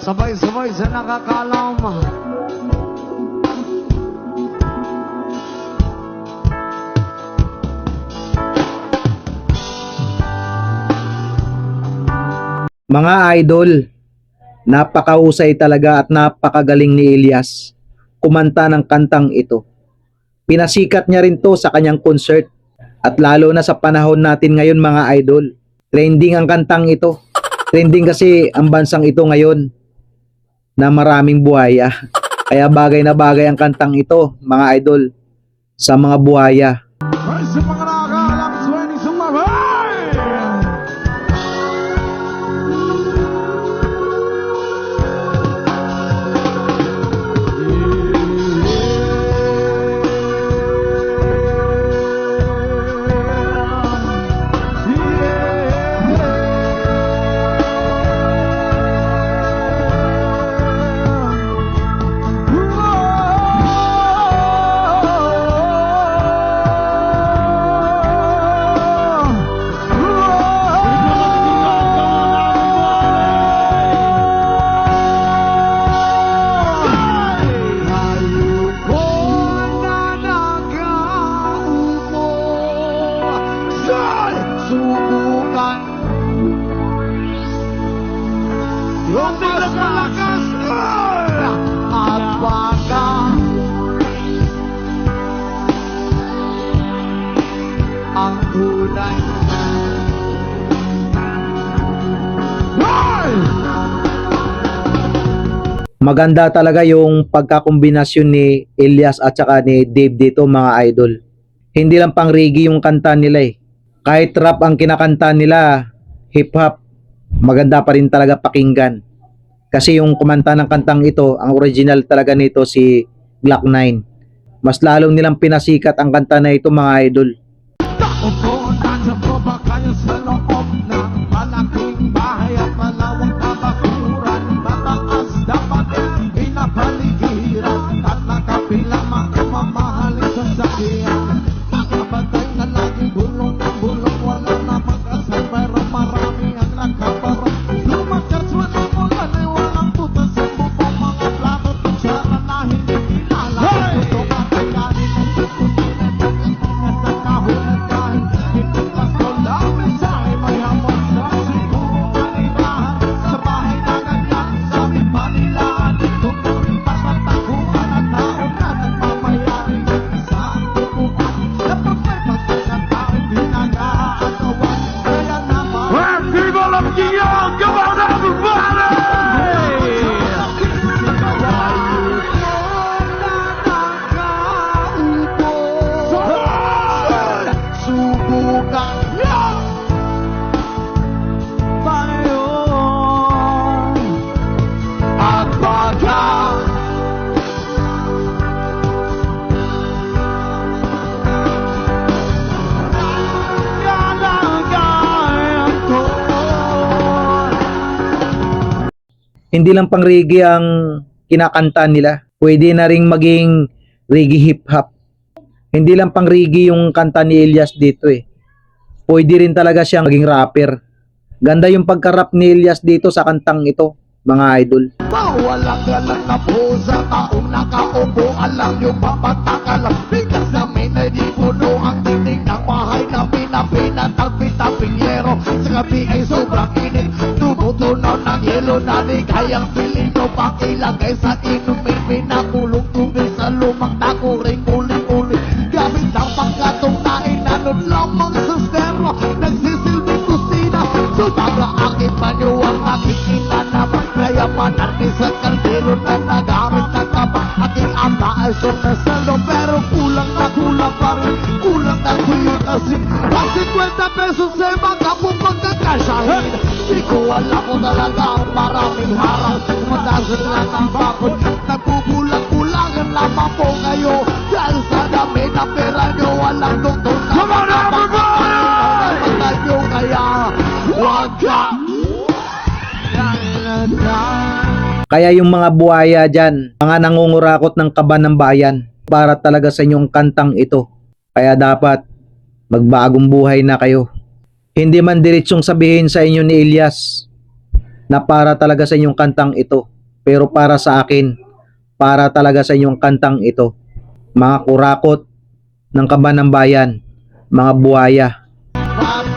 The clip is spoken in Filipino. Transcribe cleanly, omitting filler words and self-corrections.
Sabay-sabay sa nakakalam. Mga idol, napakahusay talaga at napakagaling ni Elias kumanta ng kantang ito. Pinasikat niya rin to sa kanyang concert at lalo na sa panahon natin ngayon mga idol. Trending ang kantang ito. Trending kasi ang bansang ito ngayon na maraming buhaya. Kaya bagay na bagay ang kantang ito mga idol sa mga buhaya. Ay, sa mga nakakalam, swing sumabay! Subukan yung mas malakas at baka ang tunay. Maganda talaga yung pagkakombinasyon ni Elias at saka ni Dave dito mga idol. Hindi lang pang reggae yung kanta nila eh. Kahit rap ang kinakanta nila, hip hop, maganda pa rin talaga pakinggan. Kasi yung kumanta ng kantang ito, ang original talaga nito si Glock 9. Mas lalong nilang pinasikat ang kanta na ito mga idol. Upo, nandiyan po ba kayo sa loob ng malaking bahay at malawang kabakuran? Mataas dapat pinapaligiran at nakapila mga mamahaling sasakyan. Nakabantay na laging bulong ng bulong, wala na mag-asal pero marami ang nakaparang. Lumakas wala mo lanay, walang butas sa bubong, mga plato at kutsara na hindi kilala. Ito mataganin ang tukutin at ang sa kahon at kahit itukas ko lang mensahe, may hamon sa siguro kanilahan sa bahay na ganyan sa aming Manilaan. Tuturing patatakuhan at taon na nagmamayari sa tubukan na pagpapatay sa taong di nag-aagawan. Kaya naman people of Giyong, come on everybody! Subukan tayo at baka yanagayan ko. Hindi lang pang reggae ang kinakanta nila. Pwede na ring maging reggae hip hop. Hindi lang pang reggae yung kanta ni Elias dito eh. Pwede rin talaga siyang maging rapper. Ganda yung pagka-rap ni Elias dito sa kantang ito, mga idol. Walang galang na pusa, taong nakaupo, alam yung papatakalang bigas na may nadipuno ang tinig ng bahay na pinapinat ang pitaping yero. Sa gabi ay sobrang init, tumutunaw ng yelo na di kayang pilino, pakilagay sa inumin, pinakulong tubig sa lumang takuring uli-uli. Gamit ang pangkatong na inanod lamang sa stero, nagsisilbing kusina, sumabra aking banyo ang nakikita naman. Kaya manarni sa kaldero na nagamit na kaba, aking ama ay sumasalo pero kulang pa rin, kulang na kuyo kasi 50 pesos ay magkapong pagkakasyahin. Di ko alam kung talaga ang maraming harang, madasan lang ang bakod, nagbubulag-bulagan lamang po ngayon dahil sa dami na pera nyo, walang tungtong na magkapatay nyo, kaya wag ka. Kaya yung mga buhaya dyan, mga nangungurakot ng kaba ng bayan, para talaga sa inyong kantang ito. Kaya dapat magbagong buhay na kayo. Hindi man diretsong sabihin sa inyo ni Elias na para talaga sa inyong kantang ito. Pero para sa akin, para talaga sa inyong kantang ito. Mga kurakot ng kaban ng bayan, mga buhaya. At